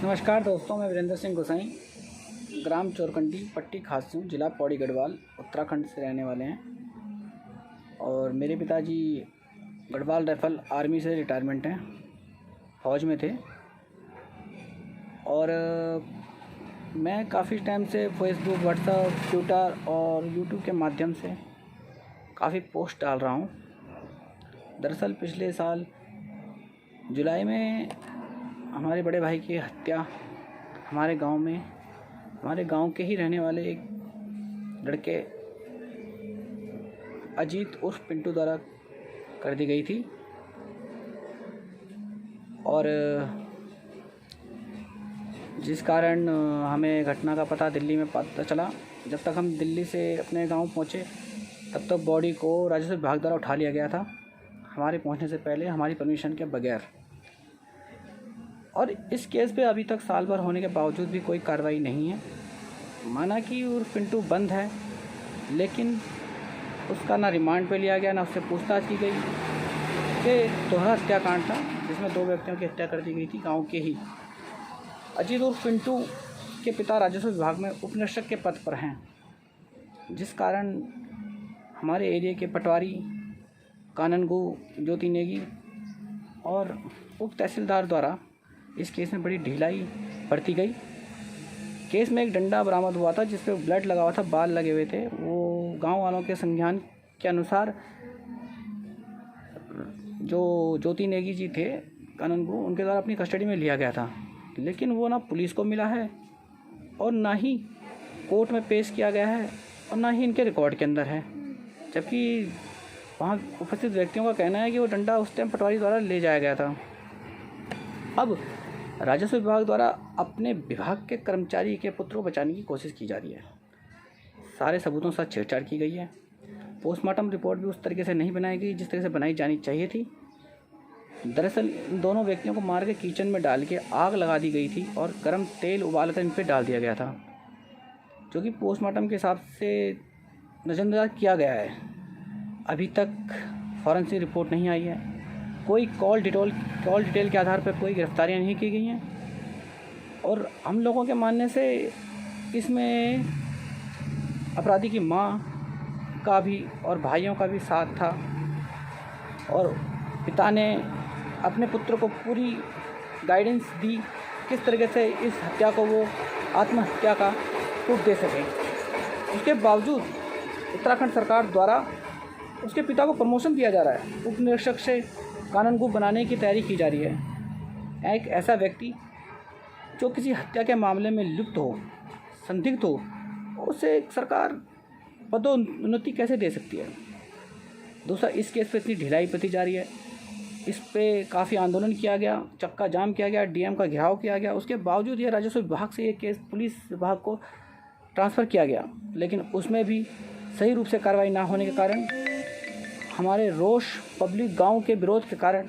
नमस्कार दोस्तों, मैं वीरेंद्र सिंह गोसाई, ग्राम चोरकंडी, पट्टी खासूं, जिला पौड़ी गढ़वाल, उत्तराखंड से रहने वाले हैं। और मेरे पिताजी गढ़वाल राइफल आर्मी से रिटायरमेंट हैं, फ़ौज में थे। और मैं काफ़ी टाइम से फेसबुक, व्हाट्सएप, ट्विटर और यूट्यूब के माध्यम से काफ़ी पोस्ट डाल रहा हूँ। दरअसल पिछले साल जुलाई में हमारे बड़े भाई की हत्या हमारे गांव के ही रहने वाले एक लड़के अजीत उर्फ पिंटू द्वारा कर दी गई थी। और जिस कारण हमें घटना का पता दिल्ली में पता चला। जब तक हम दिल्ली से अपने गांव पहुंचे तब तक बॉडी को राजस्व विभाग द्वारा उठा लिया गया था, हमारे पहुंचने से पहले, हमारी परमिशन के बगैर। और इस केस पे अभी तक साल भर होने के बावजूद भी कोई कार्रवाई नहीं है। माना कि उर्फ पिंटू बंद है, लेकिन उसका ना रिमांड पे लिया गया, ना उससे पूछताछ की गई। ये दोहरा हत्याकांड था जिसमें 2 व्यक्तियों की हत्या कर दी गई थी, गांव के ही। अजीत उर्फ पिंटू के पिता राजस्व विभाग में उप निरीक्षक के पद पर हैं, जिस कारण हमारे एरिया के पटवारी, काननगो, ज्योति नेगी और उप तहसीलदार द्वारा इस केस में बड़ी ढिलाई बरती गई। केस में एक डंडा बरामद हुआ था जिस पे ब्लड लगा हुआ था, बाल लगे हुए थे। वो गांव वालों के संज्ञान के अनुसार जो ज्योति नेगी जी थे, कानूनगो, उनके द्वारा अपनी कस्टडी में लिया गया था। लेकिन वो ना पुलिस को मिला है और ना ही कोर्ट में पेश किया गया है और ना ही इनके रिकॉर्ड के अंदर है। जबकि वहाँ उपस्थित व्यक्तियों का कहना है कि वो डंडा उस टाइम पटवारी द्वारा ले जाया गया था। अब राजस्व विभाग द्वारा अपने विभाग के कर्मचारी के पुत्र को बचाने की कोशिश की जा रही है। सारे सबूतों के साथ छेड़छाड़ की गई है। पोस्टमार्टम रिपोर्ट भी उस तरीके से नहीं बनाई गई जिस तरह से बनाई जानी चाहिए थी। दरअसल इन दोनों व्यक्तियों को मार के किचन में डाल के आग लगा दी गई थी और गर्म तेल उबालकर इन पर डाल दिया गया था, जो कि पोस्टमार्टम के हिसाब से नज़रअंदाज किया गया है। अभी तक फॉरेंसिक रिपोर्ट नहीं आई है। कोई कॉल डिटेल के आधार पर कोई गिरफ्तारियां नहीं की गई हैं। और हम लोगों के मानने से इसमें अपराधी की मां का भी और भाइयों का भी साथ था। और पिता ने अपने पुत्र को पूरी गाइडेंस दी किस तरीके से इस हत्या को वो आत्महत्या का रूप दे सके। उसके बावजूद उत्तराखंड सरकार द्वारा उसके पिता को प्रमोशन दिया जा रहा है। उप निरीक्षक से कानूनगो बनाने की तैयारी की जा रही है। एक ऐसा व्यक्ति जो किसी हत्या के मामले में लिप्त हो, संदिग्ध हो, उसे सरकार पदोन्नति कैसे दे सकती है। दूसरा, इस केस पे इतनी ढिलाई बरती जा रही है। इस पे काफ़ी आंदोलन किया गया, चक्का जाम किया गया, डीएम का घेराव किया गया। उसके बावजूद ये राजस्व विभाग से ये केस पुलिस विभाग को ट्रांसफ़र किया गया, लेकिन उसमें भी सही रूप से कार्रवाई ना होने के कारण, हमारे रोष पब्लिक गांव के विरोध के कारण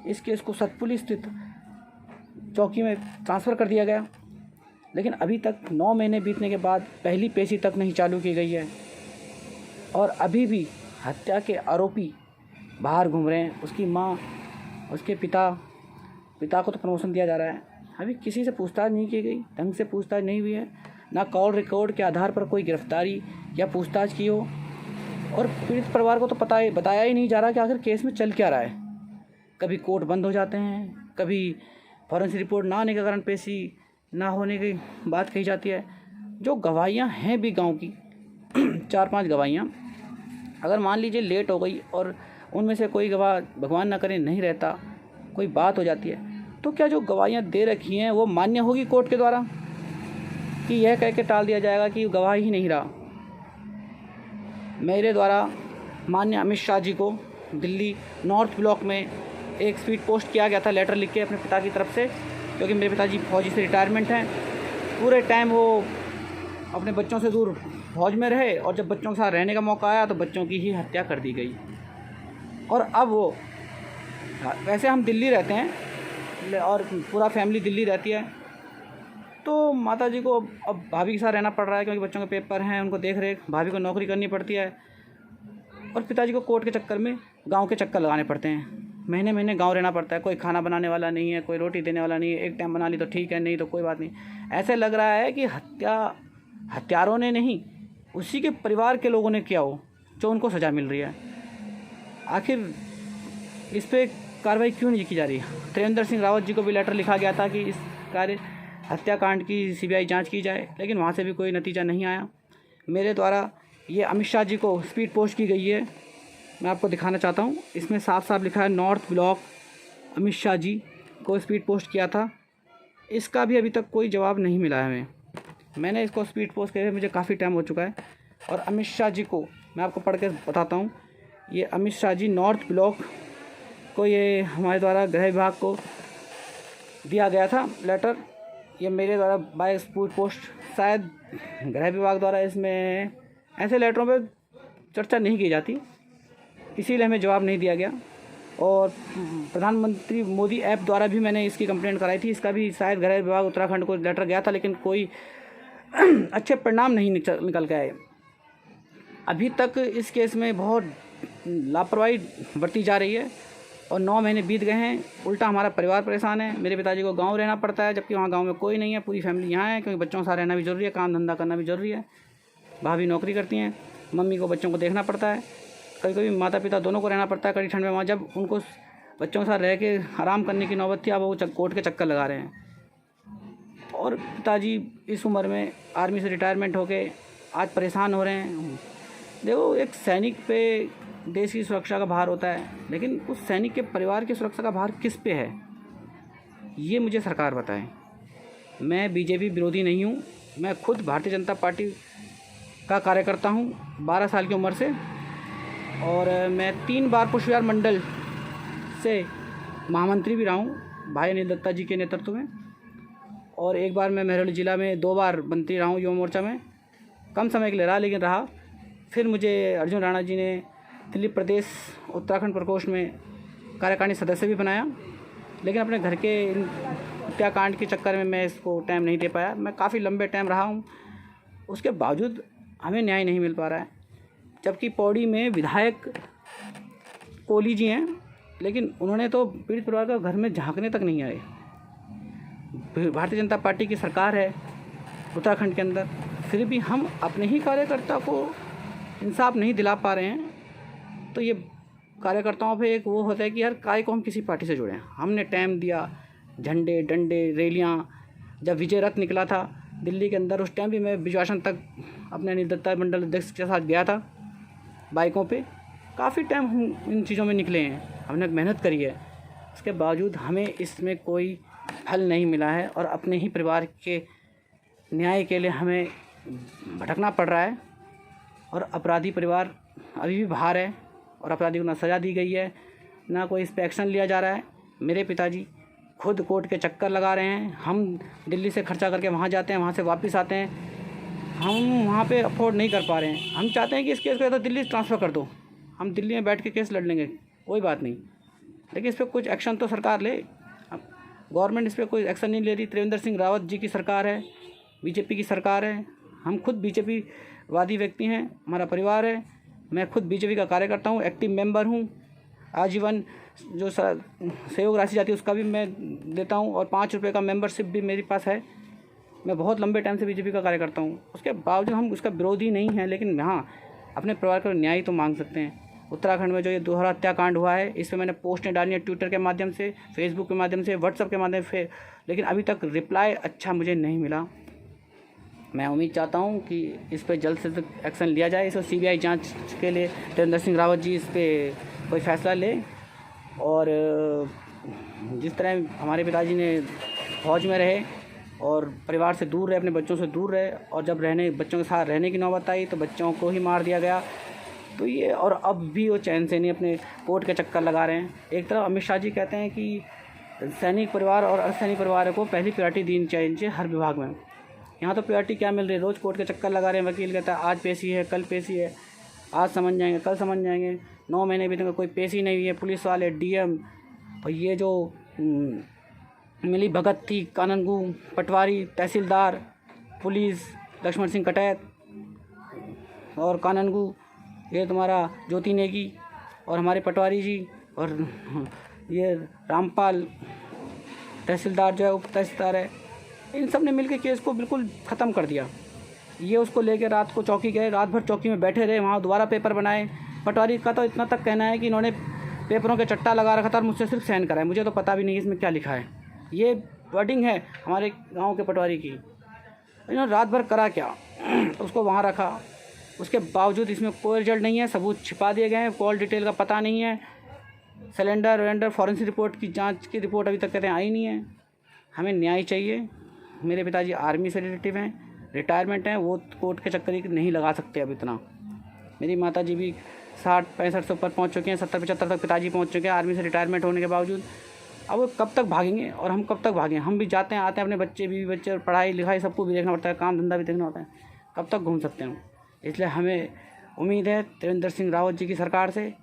इस केस को सतपुली स्थित चौकी में ट्रांसफ़र कर दिया गया। लेकिन अभी तक 9 महीने बीतने के बाद पहली पेशी तक नहीं चालू की गई है और अभी भी हत्या के आरोपी बाहर घूम रहे हैं। उसकी मां, उसके पिता को तो प्रमोशन दिया जा रहा है। अभी किसी से पूछताछ नहीं की गई, ढंग से पूछताछ नहीं हुई है। ना कॉल रिकॉर्ड के आधार पर कोई गिरफ्तारी या पूछताछ की हो। और पीड़ित परिवार को तो बताया ही नहीं जा रहा कि आखिर केस में चल क्या रहा है। कभी कोर्ट बंद हो जाते हैं, कभी फॉरेंसिक रिपोर्ट ना आने के कारण पेशी ना होने की बात कही जाती है। जो गवाहियाँ हैं भी गांव की 4-5 गवाहियाँ, अगर मान लीजिए लेट हो गई और उनमें से कोई गवाह, भगवान ना करे, नहीं रहता, कोई बात हो जाती है, तो क्या जो गवाहियाँ दे रखी हैं वो मान्य होगी कोर्ट के द्वारा, कि यह कह के टाल दिया जाएगा कि गवाह ही नहीं रहा। मेरे द्वारा माननीय अमित शाह जी को दिल्ली नॉर्थ ब्लॉक में एक स्पीड पोस्ट किया गया था, लेटर लिख के अपने पिता की तरफ से, क्योंकि मेरे पिताजी फौजी से रिटायरमेंट हैं। पूरे टाइम वो अपने बच्चों से दूर फौज में रहे और जब बच्चों के साथ रहने का मौका आया तो बच्चों की ही हत्या कर दी गई। और अब वो, वैसे हम दिल्ली रहते हैं और पूरा फैमिली दिल्ली रहती है, तो माताजी को अब भाभी के साथ रहना पड़ रहा है क्योंकि बच्चों के पेपर हैं, उनको देख रेख, भाभी को नौकरी करनी पड़ती है और पिताजी को कोर्ट के चक्कर में गांव के चक्कर लगाने पड़ते हैं। महीने महीने गाँव रहना पड़ता है। कोई खाना बनाने वाला नहीं है, कोई रोटी देने वाला नहीं है। एक टाइम बना ली तो ठीक है, नहीं तो कोई बात नहीं। ऐसे लग रहा है कि हत्यारों ने नहीं, उसी के परिवार के लोगों ने किया हो, जो उनको सज़ा मिल रही है। आखिर इस पर कार्रवाई क्यों नहीं की जा रही? त्रिवेंद्र सिंह रावत जी को भी लेटर लिखा गया था कि इस हत्याकांड की सीबीआई जांच की जाए, लेकिन वहाँ से भी कोई नतीजा नहीं आया। मेरे द्वारा ये अमित शाह जी को स्पीड पोस्ट की गई है, मैं आपको दिखाना चाहता हूँ। इसमें साफ साफ लिखा है नॉर्थ ब्लॉक अमित शाह जी को स्पीड पोस्ट किया था। इसका भी अभी तक कोई जवाब नहीं मिला है हमें। मैंने इसको स्पीड पोस्ट किए मुझे काफ़ी टाइम हो चुका है। और अमित शाह जी को मैं आपको पढ़ के बताता हूँ। ये अमित शाह जी नॉर्थ ब्लॉक को ये हमारे द्वारा गृह विभाग को दिया गया था लेटर। ये मेरे द्वारा बाय स्पीड पोस्ट, शायद गृह विभाग द्वारा इसमें ऐसे लेटरों पे चर्चा नहीं की जाती, इसीलिए हमें जवाब नहीं दिया गया। और प्रधानमंत्री मोदी ऐप द्वारा भी मैंने इसकी कंप्लेंट कराई थी। इसका भी शायद गृह विभाग उत्तराखंड को लेटर गया था, लेकिन कोई अच्छे परिणाम नहीं निकल के आए। अभी तक इस केस में बहुत लापरवाही बरती जा रही है और 9 महीने बीत गए हैं। उल्टा हमारा परिवार परेशान है। मेरे पिताजी को गांव रहना पड़ता है, जबकि वहाँ गांव में कोई नहीं है, पूरी फैमिली यहाँ है, क्योंकि बच्चों के साथ रहना भी ज़रूरी है, काम धंधा करना भी ज़रूरी है। भाभी नौकरी करती हैं, मम्मी को बच्चों को देखना पड़ता है, कभी कभी माता पिता दोनों को रहना पड़ता है कड़ी ठंड में। वहाँ जब उनको बच्चों के साथ रह के आराम करने की नौबत थी, अब वो कोर्ट के चक्कर लगा रहे हैं। और पिताजी इस उम्र में आर्मी से रिटायरमेंट होके आज परेशान हो रहे हैं। देखो, एक सैनिक पे देश की सुरक्षा का भार होता है, लेकिन उस सैनिक के परिवार की सुरक्षा का भार किस पे है, ये मुझे सरकार बताए। मैं बीजेपी विरोधी नहीं हूँ, मैं खुद भारतीय जनता पार्टी का कार्यकर्ता हूँ 12 साल की उम्र से। और मैं 3 बार पुष्प विहार मंडल से महामंत्री भी रहा हूँ भाई अनिल दत्ता जी के नेतृत्व में। और एक बार मैं महरौली ज़िला में 2 बार मंत्री रहा हूँ युवा मोर्चा में, कम समय के लिए रहा, लेकिन रहा। फिर मुझे अर्जुन राणा जी ने दिल्ली प्रदेश उत्तराखंड प्रकोष्ठ में कार्यकारिणी सदस्य भी बनाया, लेकिन अपने घर के हत्याकांड के चक्कर में मैं इसको टाइम नहीं दे पाया। मैं काफ़ी लंबे टाइम रहा हूँ, उसके बावजूद हमें न्याय नहीं मिल पा रहा है। जबकि पौड़ी में विधायक कोहली जी हैं, लेकिन उन्होंने तो पीड़ित परिवार का घर में झांकने तक नहीं आए। भारतीय जनता पार्टी की सरकार है उत्तराखंड के अंदर, फिर भी हम अपने ही कार्यकर्ता को इंसाफ नहीं दिला पा रहे हैं। तो ये कार्यकर्ताओं पे एक वो होता है कि यार काय को हम किसी पार्टी से जुड़ें। हमने टाइम दिया, झंडे डंडे रैलियाँ, जब विजय रथ निकला था दिल्ली के अंदर, उस टाइम भी मैं विजयासन तक अपने अनिल दत्ता मंडल अध्यक्ष के साथ गया था बाइकों पे। काफ़ी टाइम हम इन चीज़ों में निकले हैं, हमने मेहनत करी है। उसके बावजूद हमें इसमें कोई फल नहीं मिला है और अपने ही परिवार के न्याय के लिए हमें भटकना पड़ रहा है। और अपराधी परिवार अभी भी बाहर है और अपराधी को ना सज़ा दी गई है, ना कोई इस पर एक्शन लिया जा रहा है। मेरे पिताजी खुद कोर्ट के चक्कर लगा रहे हैं। हम दिल्ली से खर्चा करके वहाँ जाते हैं, वहाँ से वापस आते हैं, हम वहाँ पे अफोर्ड नहीं कर पा रहे हैं। हम चाहते हैं कि इस केस को तो दिल्ली ट्रांसफ़र कर दो, हम दिल्ली में बैठ के केस लड़ लेंगे, कोई बात नहीं, लेकिन इस पर कुछ एक्शन तो सरकार ले। गवर्नमेंट इस पर कोई एक्शन नहीं ले रही। त्रिवेंद्र सिंह रावत जी की सरकार है, बीजेपी की सरकार है। हम खुद बीजेपी वादी व्यक्ति हैं, हमारा परिवार है। मैं खुद बीजेपी का कार्यकर्ता हूँ, एक्टिव मेंबर हूँ। आजीवन जो सहयोग राशि जाती है उसका भी मैं देता हूँ और 5 रुपये का मेंबरशिप भी मेरे पास है। मैं बहुत लंबे टाइम से बीजेपी का कार्यकर्ता हूँ। उसके बावजूद हम उसका विरोधी नहीं हैं, लेकिन हाँ अपने परिवार का न्याय तो मांग सकते हैं। उत्तराखंड में जो ये दोहरा हत्याकांड हुआ है, इस पर मैंने पोस्टें डाली हैं ट्विटर के माध्यम से, फेसबुक के माध्यम से, व्हाट्सएप के माध्यम से, लेकिन अभी तक रिप्लाई अच्छा मुझे नहीं मिला। मैं उम्मीद चाहता हूं कि इस पर जल्द से जल्द एक्शन लिया जाए। इस सीबीआई जांच के लिए त्रिवेंद्र सिंह रावत जी इस पर कोई फैसला ले। और जिस तरह हमारे पिताजी ने फौज में रहे और परिवार से दूर रहे, अपने बच्चों से दूर रहे, और जब बच्चों के साथ रहने की नौबत आई तो बच्चों को ही मार दिया गया। तो ये, और अब भी वो चैन से नहीं अपने कोर्ट के चक्कर लगा रहे हैं। एक तरफ अमित शाह जी कहते हैं कि सैनिक परिवार और असैनिक परिवार को पहली प्रायोरिटी देनी चाहिए हर विभाग में। यहाँ तो प्रायोरिटी क्या मिल रही है, रोज़ कोर्ट के चक्कर लगा रहे हैं। वकील कहता है आज पेशी है, कल पेशी है, आज समझ जाएंगे, कल समझ जाएंगे। 9 महीने बीते कोई पेशी नहीं हुई है। पुलिस वाले, डीएम, और ये जो मिली भगत थी, काननगो, पटवारी, तहसीलदार, पुलिस, लक्ष्मण सिंह कटैत और काननगो, ये तुम्हारा ज्योति नेगी और हमारे पटवारी जी, और ये रामपाल तहसीलदार जो है, उप तहसीलदार है, इन सब ने मिलकर केस को बिल्कुल ख़त्म कर दिया। ये उसको लेके रात को चौकी गए, रात भर चौकी में बैठे रहे, वहाँ दोबारा पेपर बनाए। पटवारी का तो इतना तक कहना है कि इन्होंने पेपरों के चट्टा लगा रखा था और मुझसे सिर्फ साइन कराए, मुझे तो पता भी नहीं इसमें क्या लिखा है। ये वर्डिंग है हमारे गांव के पटवारी की। इन्होंने रात भर करा क्या, उसको वहाँ रखा, उसके बावजूद इसमें कोई रिजल्ट नहीं है, सबूत छिपा दिए गए हैं, कॉल डिटेल का पता नहीं है, सिलेंडर वेलेंडर फॉरेंसिक रिपोर्ट की जांच की रिपोर्ट अभी तक कहते हैं आई नहीं है। हमें न्याय चाहिए। मेरे पिताजी आर्मी से रिलेटिव हैं, रिटायरमेंट हैं, वो कोर्ट के चक्कर ही नहीं लगा सकते अब इतना। मेरी माताजी भी 60-65 से ऊपर पहुंच चुके हैं, 70-75 तक पिताजी पहुंच चुके हैं आर्मी से रिटायरमेंट होने के बावजूद। अब वो कब तक भागेंगे और हम कब तक भागें? हम भी जाते हैं आते हैं, अपने बच्चे बीवी बच्चे और पढ़ाई लिखाई सबको भी देखना पड़ता है, काम धंधा भी देखना होता है, कब तक घूम सकते हैं? इसलिए हमें उम्मीद है त्रिवेंद्र सिंह रावत जी की सरकार से,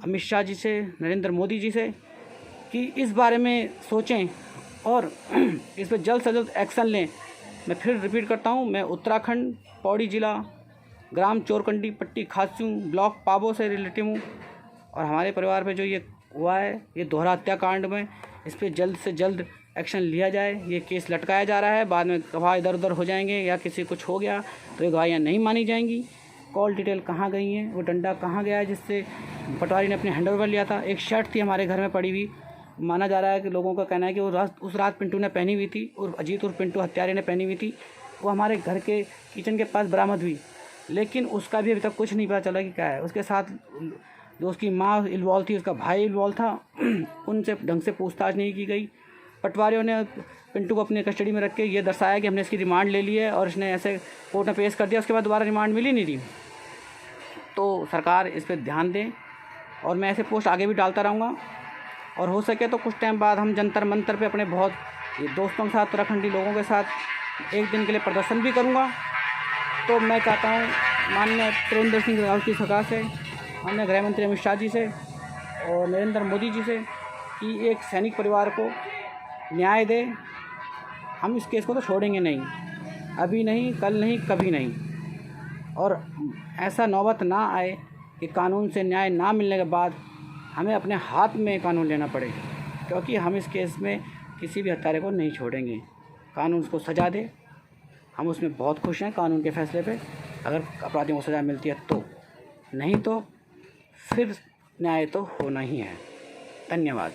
अमित शाह जी से, नरेंद्र मोदी जी से कि इस बारे में सोचें और इस पर जल्द से जल्द एक्शन लें। मैं फिर रिपीट करता हूँ, मैं उत्तराखंड पौड़ी ज़िला ग्राम चोरकंडी पट्टी खास्यू ब्लॉक पाबो से रिलेटिव हूँ और हमारे परिवार पे जो ये हुआ है, ये दोहरा हत्याकांड में, इस पर जल्द से जल्द एक्शन लिया जाए। ये केस लटकाया जा रहा है, बाद में गवाह इधर उधर हो जाएंगे या किसी कुछ हो गया तो ये गवाहियाँ नहीं मानी जाएंगी। कॉल डिटेल कहाँ गई हैं, वो डंडा कहाँ गया है जिससे पटवारी ने अपने हैंडओवर लिया था। एक शर्ट थी हमारे घर में पड़ी हुई, माना जा रहा है कि लोगों का कहना है कि वो उस रात पिंटू ने पहनी हुई थी और अजीत और पिंटू हत्यारे ने पहनी हुई थी, वो हमारे घर के किचन के पास बरामद हुई, लेकिन उसका भी अभी तक कुछ नहीं पता चला कि क्या है। उसके साथ जो उसकी माँ इन्वॉल्व थी, उसका भाई इन्वॉल्व था, उनसे ढंग से पूछताछ नहीं की गई। पटवारियों ने पिंटू को अपनी कस्टडी में रख के ये दर्शाया कि हमने इसकी रिमांड ले ली है और इसने ऐसे कोर्ट में पेश कर दिया, उसके बाद दोबारा रिमांड मिली नहीं थी। तो सरकार इस पर ध्यान दें और मैं ऐसे पोस्ट आगे भी डालता रहूँगा और हो सके तो कुछ टाइम बाद हम जंतर मंतर पे अपने बहुत दोस्तों के साथ, उत्तराखंडी लोगों के साथ एक दिन के लिए प्रदर्शन भी करूँगा। तो मैं चाहता हूँ माननीय त्रिवेंद्र सिंह रावत की सरकार से, माननीय गृह मंत्री अमित शाह जी से और नरेंद्र मोदी जी से कि एक सैनिक परिवार को न्याय दे। हम इस केस को तो छोड़ेंगे नहीं, अभी नहीं, कल नहीं, कभी नहीं। और ऐसा नौबत ना आए कि कानून से न्याय ना मिलने के बाद हमें अपने हाथ में कानून लेना पड़े, क्योंकि हम इस केस में किसी भी हत्यारे को नहीं छोड़ेंगे। कानून उसको सज़ा दे, हम उसमें बहुत खुश हैं कानून के फैसले पे। अगर अपराधियों को सज़ा मिलती है तो, नहीं तो फिर न्याय तो होना ही है। धन्यवाद।